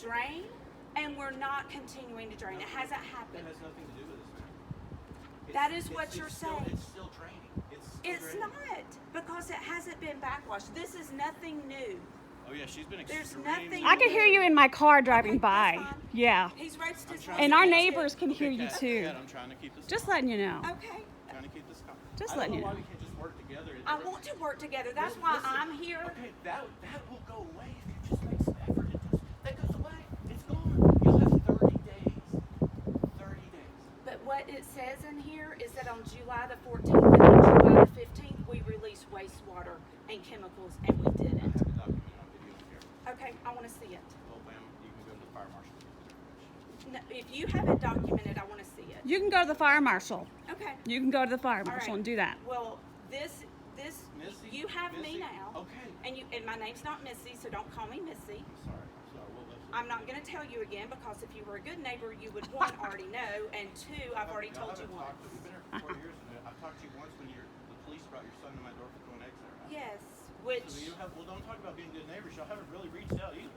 drain, and we're not continuing to drain. It hasn't happened. It has nothing to do with this, man. That is what you're saying. It's still draining. It's not, because it hasn't been backwashed. This is nothing new. Oh yeah, she's been There's extremely... nothing. I can hear you in my car driving Okay, by. that's fine. Yeah. He's raised his And our voice. neighbors can hear you Kat, too. Kat, I'm trying to keep this Just calm. letting you know. Okay. Trying to keep this calm. Just I letting don't know you why know. we can't just work together. I want to work together. That's why I'm here. Okay, that will go away if you just make some effort and do. That goes away. It's gone. You'll have 30 days. 30 days. But what it says in here is that on July the 14th and on July the 15th, we released wastewater and chemicals, and we I didn't. have it documented on video here. Okay, I want to see it. Well, ma'am, you can go to the fire marshal and get the information. No, if you have it documented, I want to see it. You can go to the fire marshal. Okay. You can go to the fire All marshal right. and do that. Well, this, Missy, you have me Missy, now. Okay. And my name's not Missy, so don't call me Missy. I'm sorry. We'll let you. I'm not going to tell you again, because if you were a good neighbor, you would, one, already know, and two, I've already told you once. We've been here for 4 years, and I've talked to you once when the police brought your son to my door for throwing eggs there. Right? Yes, which, So you have, well, don't talk about being good neighbors. Y'all haven't really reached out either.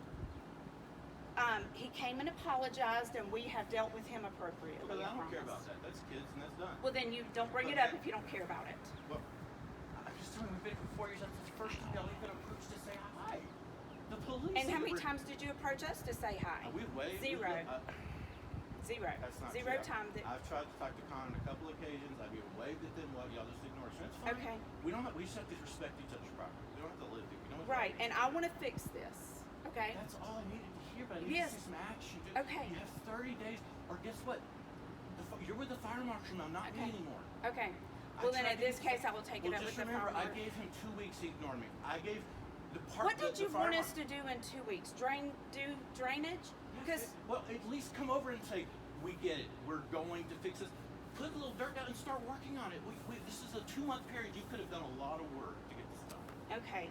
he came and apologized, and we have dealt with him appropriately. Because I don't care promise. about that. That's kids, and that's done. Well, then you don't bring it up if you don't care about it. Well, I'm just telling you, we've been here for 4 years. That's the first time y'all even approached to say hi. The police. And how many times did you approach us to say hi? We've waved. Zero. That's not Zero true. time that. I've tried to talk to Con on a couple occasions. I've even waved at them. What y'all just ignore. So it's fine. Okay. We don't have. We just have to respect each other's property. We don't have to live there. You know what's Right, and I want to fix this. Okay. That's all I needed to hear. But I need Yes. to see some action. Okay. You have 30 days, or guess what? You're with the fire marshal now, not Okay. me anymore. Okay. I Well, then tried in to this get- case, I will take it Well, up just with the remember, fire I marshal. gave him 2 weeks. He ignored me. I gave the part. What did the you fire want us mar- to do in 2 weeks? Do drainage? Because Well, at least come over and say, we get it. We're going to fix this. Put a little dirt down and start working on it. This is a 2-month period. You could have done a lot of work to get this done. okay,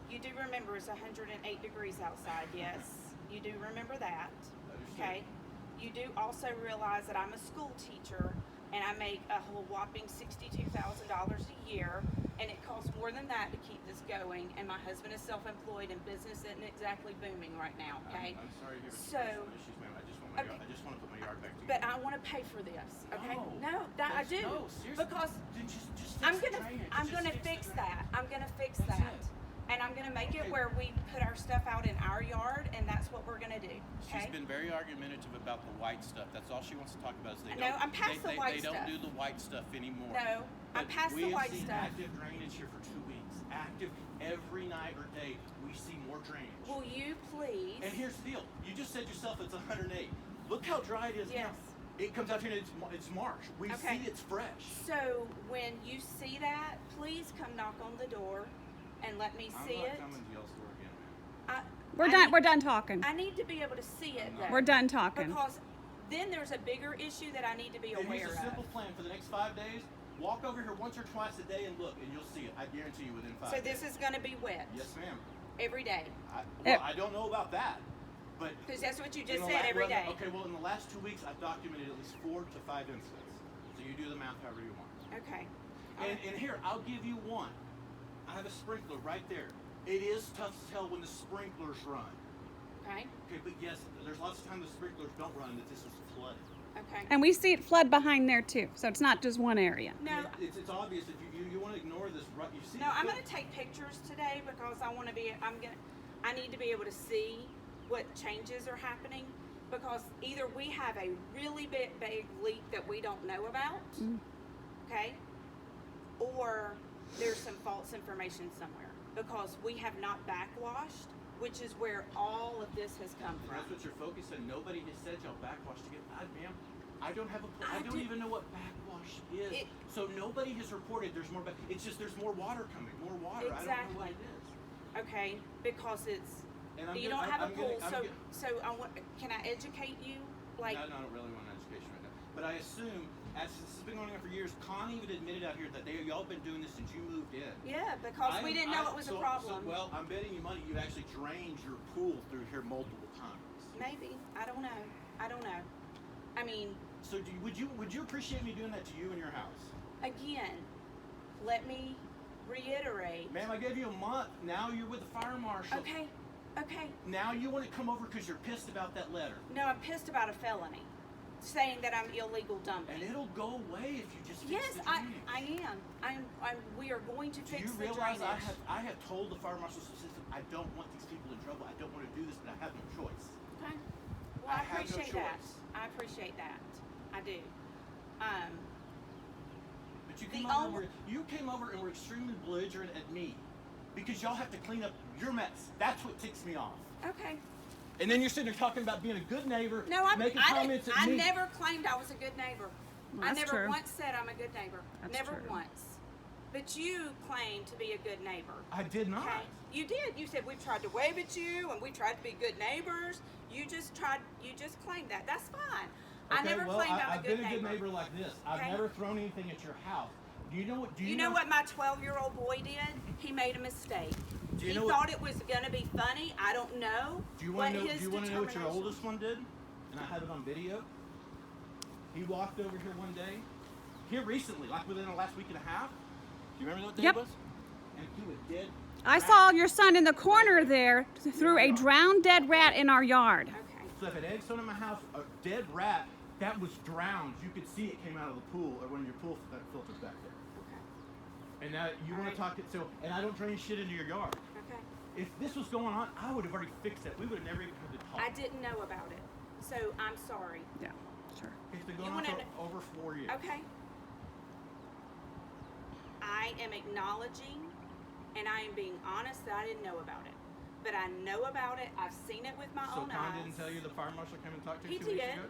you do remember it's 108 degrees outside. Yes, you do remember that. Okay. You do also realize that I'm a school teacher, and I make a whole whopping $62,000 a year, and it costs more than that to keep this going. And my husband is self-employed, and business isn't exactly booming right now. Okay. I'm sorry to hear So- some issues, ma'am. I just want to put my yard back together. But I want to pay for this. Okay. No, that I that's- do. no, seriously. Because Then just fix I'm the gonna drainage. I'm Just gonna the fix drainage. that. I'm gonna fix That's that. it. And I'm gonna make it Okay. where we put our stuff out in our yard, and that's what we're gonna do. Okay. She's been very argumentative about the white stuff. That's all she wants to talk about. Is they No, don't, I'm past the white they stuff. don't do the white stuff anymore. No, I'm But past we the have white seen stuff. active drainage here for 2 weeks. Active every night or day. We see more drainage. Will you please? And here's the deal. You just said yourself it's 108. Look how dry it is Yes. now. It comes out here and it's March. We Okay. see it's fresh. So when you see that, please come knock on the door and let me see I'm not it. coming to y'all's store again, man. We're I done. need- We're done talking. I need to be able to see it though. We're done talking. Because then there's a bigger issue that I need to be And aware here's a simple of. plan for the next 5 days. Walk over here once or twice a day and look, and you'll see it. I guarantee you within 5 So days. this is gonna be wet Yes, ma'am. every day. I don't know about that, but Because that's what you in just the said, every day. Okay, well, in the last 2 weeks, I've documented at least 4 to 5 incidents. So you do the math however you want. Okay. And here, I'll give you one. I have a sprinkler right there. It is tough to tell when the sprinklers run. Okay. Okay, but yes, there's lots of times the sprinklers don't run that this is flooded. Okay. And we see it flood behind there too, so it's not just one area. No, It's obvious if you want to ignore this. You see. no, I'm gonna take pictures today because I want to be. I need to be able to see what changes are happening, because either we have a really big leak that we don't know about, okay, or there's some false information somewhere, because we have not backwashed, which is where all of this has come And from. that's what you're focused on. Nobody has said y'all backwash to get. Ma'am, I don't have a. I don't do- even know what backwash is. So nobody has reported there's more. It's just there's more water coming. More water. I don't know what it is. Okay, because it's. And I'm You gonna- don't have I'm a pool, gonna- I'm so I want. Can I educate you? Like, I don't really want an education right now. But I assume, as this has been going on for years, Connie even admitted out here that y'all been doing this since you moved in. yeah, because we didn't know it was a problem. well, I'm betting you money you actually drained your pool through here multiple times. Maybe. I don't know. I mean, So would you appreciate me doing that to you in your house? again, let me reiterate. Ma'am, I gave you a month. Now you're with the fire marshal. Okay, Okay. Now you want to come over because you're pissed about that letter. No, I'm pissed about a felony, saying that I'm illegal dumping. And it'll go away if you just fix Yes, the I drainage. am. We are going to Do fix you the realize drainage. I have told the fire marshal system I don't want these people in trouble. I don't want to do this, but I have no choice. Okay. Well, I I have no appreciate that. choice. I appreciate that. I do. But you The came over, only- you came over and were extremely belligerent at me because y'all have to clean up your mess. That's what ticks me off. Okay. And then you're sitting there talking about being a good neighbor, No, making I comments didn't. at me. I never claimed I was a good neighbor. Well, I that's never true. once said I'm a good neighbor. That's Never true. once. But you claimed to be a good neighbor. I did not. Okay? You did. You said we tried to wave at you and we tried to be good neighbors. You just claimed that. That's fine. I Okay, never well, claimed I'm I've a good been a neighbor. good neighbor like this. I've Okay. never thrown anything at your house. Do you know what? Do You know what my 12-year-old boy did? He made a mistake. Do you He know thought it was going to be funny. I don't know. Do you want to know? his Do you want to know what your determination- oldest one did? And I have it on video. He walked over here one day, here recently, like within the last week and a half. Do you remember what day Yep. it was? And he was dead. I saw your son in the corner there threw a drowned dead rat in our yard. Okay. So if an egg stone in my house, a dead rat that was drowned, you could see it came out of the pool or one of your pool filters back there. Okay. And now you want Alright. to talk it so, and I don't drain shit into your yard. Okay. If this was going on, I would have already fixed it. We would have never even had to talk. I didn't know about it. So I'm sorry. Yeah, sure. It's been You going on wanna for over 4 years. Okay. I am acknowledging and I am being honest that I didn't know about it. But I know about it. I've seen it with my So own Con eyes. didn't tell you the fire marshal came and talked to you He 2 weeks did. ago?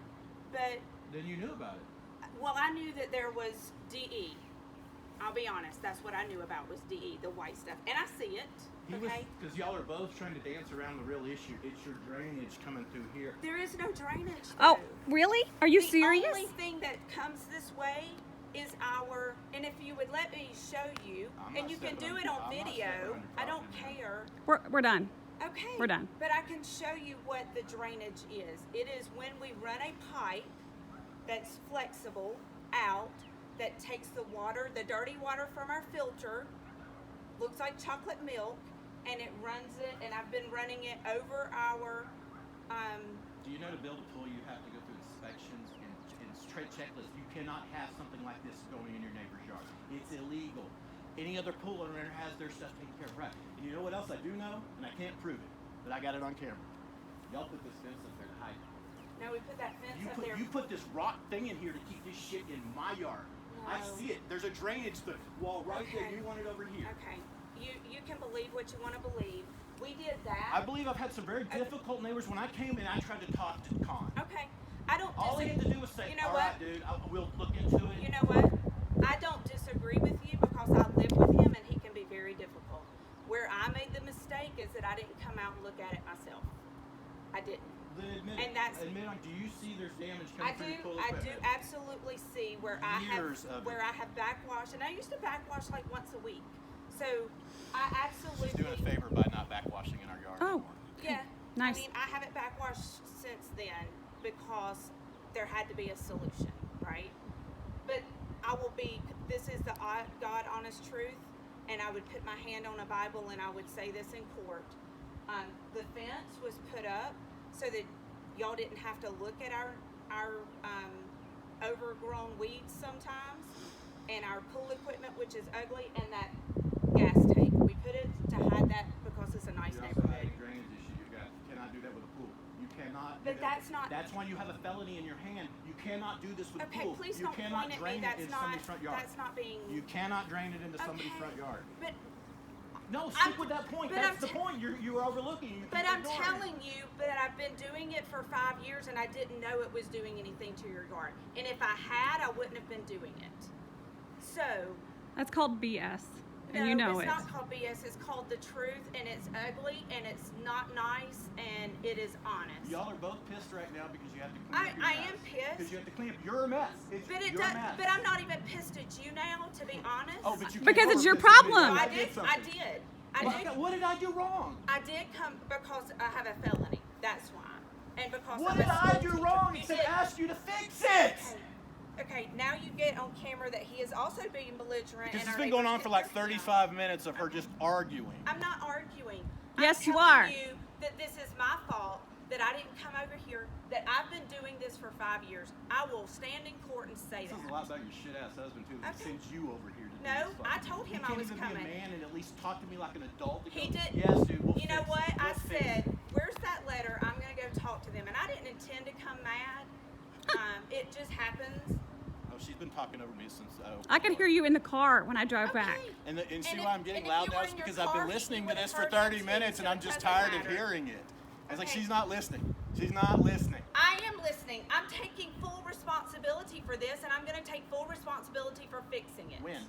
But, Then you knew about it. well, I knew that there was DE. I'll be honest. That's what I knew about was DE, the white stuff. And I see it. He was, Okay. because y'all are both trying to dance around the real issue. It's your drainage coming through here. There is no drainage. Oh, though. really? Are you The serious? only thing that comes this way is our, and if you would let me show you, I'm and not you can stepping do on- it on I'm not video, stepping on your I don't property, man. care. We're done. Okay. We're done. But I can show you what the drainage is. It is when we run a pipe that's flexible out, that takes the water, the dirty water from our filter, looks like chocolate milk, and it runs it, and I've been running it over our, Do you know to build a pool, you have to go through inspections and trade checklists. You cannot have something like this going in your neighbor's yard. It's illegal. Any other pool owner has their stuff taken care of, right? And you know what else I do know? And I can't prove it, but I got it on camera. Y'all put this fence up there to hide it. now we put that fence up there. You put this rock thing in here to keep this shit in my yard. I No. see it. There's a drainage wall right there. Okay. You want it over here. Okay. You can believe what you want to believe. We did that. I believe I've had some very difficult neighbors. When I came in, I tried to talk to Con. Okay. I don't All he disagree. had to do was say, You know all what? right, dude, we'll look into it. You know what? I don't disagree with you because I live with him and he can be very difficult. Where I made the mistake is that I didn't come out and look at it myself. I didn't. Then admit And it. that's- Admit on. Do you see there's damage I coming through do. your pool I do equipment? absolutely see where Years of it. I have backwash, and I used to backwash like once a week. So I absolutely. She's doing a favor by not backwashing in our yard Oh. anymore. Yeah. Nice. I mean, I haven't backwashed since then because there had to be a solution, right? But I will be, this is the God honest truth, and I would put my hand on a Bible and I would say this in court. The fence was put up so that y'all didn't have to look at our overgrown weeds sometimes, and our pool equipment, which is ugly, and that gas tank. We put it to hide that because it's a nice You also have neighborhood. a drainage issue. You cannot do that with a pool. You cannot. But do that. that's not- That's why you have a felony in your hand. You cannot do this with Okay, a pool. please you don't cannot point at drain me. it in somebody's front yard. That's not being. You cannot drain it into somebody's Okay, front yard. But No, stick I'm- with that point. but That's I'm the point. You're overlooking. You but keep I'm ignoring it. telling you that I've been doing it for 5 years and I didn't know it was doing anything to your yard. And if I had, I wouldn't have been doing it. So. That's called BS. And No, you know it's it. not called BS. It's called the truth, and it's ugly, and it's not nice, and it is honest. Y'all are both pissed right now because you have to clean up your I mess. am pissed. Because you have to clean up your mess. It's But it your does. mess. But I'm not even pissed at you now, to be honest. Oh, but you Because came it's over your pissed at me problem. because I I did. something. I did. I did. What did I do wrong? I did come because I have a felony. That's why. And because What I'm did a I school do teacher. wrong You except did. ask you to fix it? Okay, now you get on camera that he is also being belligerent. Because and it's our been going neighbors on get for like their 35 minutes of her just arguing. I'm not arguing. Yes, I'm you telling are. You that this is my fault, that I didn't come over here, that I've been doing this for 5 years, I will stand in court and say This that. is a lot about your shit ass husband too. That Okay. sent you over here to do No, this. I told him I was You coming. can't even be a man and at least talk to me like an adult. He go, did. Yes, dude. We'll You know fix what? it. I We'll fix said, it." where's that letter? I'm going to go talk to them. And I didn't intend to come mad. It just happens. Oh, she's been talking over me since. I could hear you in the car when I drove back. Okay. And see And why if- I'm getting and if loud you now were is in your because I've car, been listening you to would've this for heard 30 them minutes too, and so I'm it just doesn't tired of matter. hearing it. It's like Okay. she's not listening. She's not listening. I am listening. I'm taking full responsibility for this, and I'm going to take full responsibility for fixing it. When?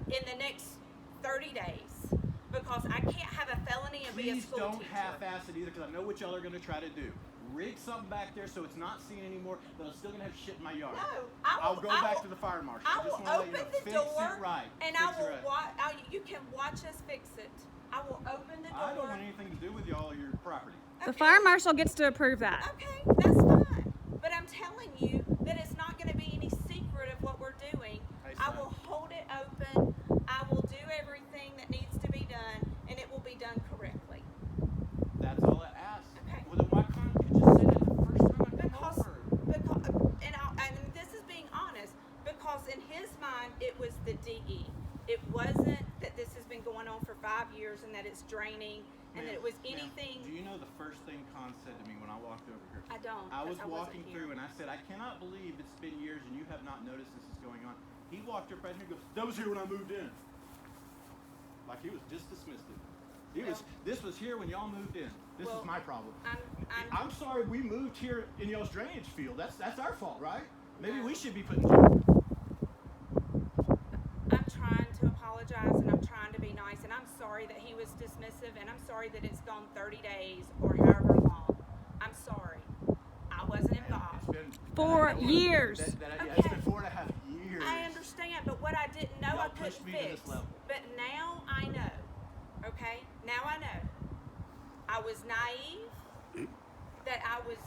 In the next 30 days. Because I can't have a felony and be a Please school don't teacher. half-ass it either, because I know what y'all are going to try to do. Rig something back there so it's not seen anymore, but I'm still going to have shit in my yard. No, I'll go back to the fire marshal. I just will wanna let open you know. the Fix door, it right. and Fix I it will right. you can watch us fix it. I will open the door. I don't want anything to do with y'all or your property. The Okay. fire marshal gets to approve that. Okay, that's fine. But I'm telling you that it's not going to be any secret of what we're doing. Hey, I son. will hold it open. I will do everything that needs to be done, and it will be done correctly. That's all I asked. Okay. Well, then why can't you just say that the first time I come Because, over? and this is being honest, because in his mind it was the DE. It wasn't that this has been going on for 5 years and that it's draining and that it was Ma'am, anything. do you know the first thing Con said to me when I walked over here? I don't. I was 'cause wasn't walking here. through and I said, I cannot believe it's been years and you have not noticed this is going on. He walked up right here and goes, that was here when I moved in. Like he was just dismissed it. This was here when y'all moved in. This Well, is my problem. I'm I'm sorry we moved here in y'all's drainage field. That's our fault, right? Maybe No. we should be putting. I'm trying to apologize and I'm trying to be nice and I'm sorry that he was dismissive and I'm sorry that it's gone 30 days or however long. I'm sorry. I wasn't involved. It's been 4 years. It's Okay. been 4.5 years. I understand, but what I didn't know Y'all I pushed couldn't me to fix. this level. But now I know. Okay? Now I know. I was naive. That I was,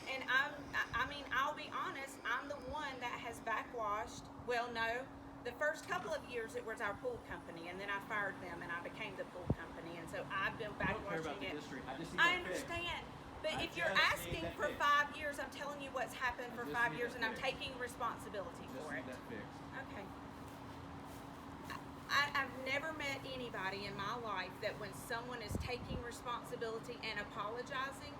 and I mean, I'll be honest, I'm the one that has backwashed. Well, no. The first couple of years it was our pool company, and then I fired them and I became the pool company, and so I've been I don't care about backwashing the it. district. I just need I that fixed. understand. But I if you're just asking need that for fixed. 5 years, I'm telling you what's happened for just 5 need years, that and I'm fixed. taking responsibility Just for it. need that fixed. Okay. I've never met anybody in my life that when someone is taking responsibility and apologizing,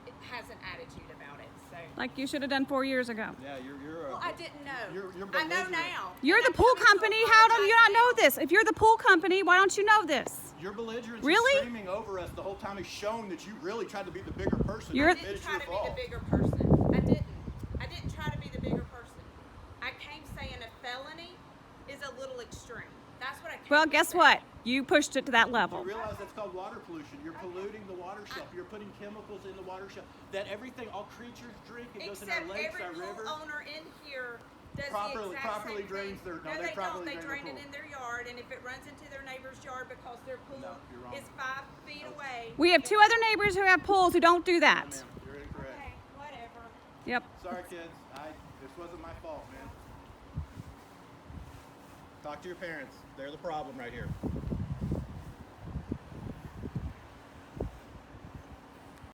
it has an attitude about it. So. Like you should have done 4 years ago. Yeah, you're. Well, I didn't know. You're I know belligerent. now. You're And the I'm pool coming to company. How do you not know apologize this? If you're the pool company, why don't you know this? Your belligerence Really? is screaming over us the whole time has shown that you really tried to be the bigger person. You're- now. I Admit didn't it's try your to be fault. the bigger person. I didn't. I didn't try to be the bigger person. I came saying a felony is a little extreme. That's what I came Well, to guess say. what? You pushed it to that You level. realize that's called water pollution. You're polluting the water shelf. You're putting chemicals in the water shelf. That everything, all creatures drink. It goes in our Except lakes, every our pool rivers. owner in here does Properly- the exact properly same drains thing. their- no, no, they they properly don't. They drain drain their it pool. in their yard, and if it runs into their neighbor's yard because their pool No, you're wrong. is 5 feet away. We have 2 other neighbors who have pools who don't do No, that. ma'am, you're incorrect. Okay, whatever. Yep. Sorry, kids. This wasn't my fault, man. Talk to your parents. They're the problem right here.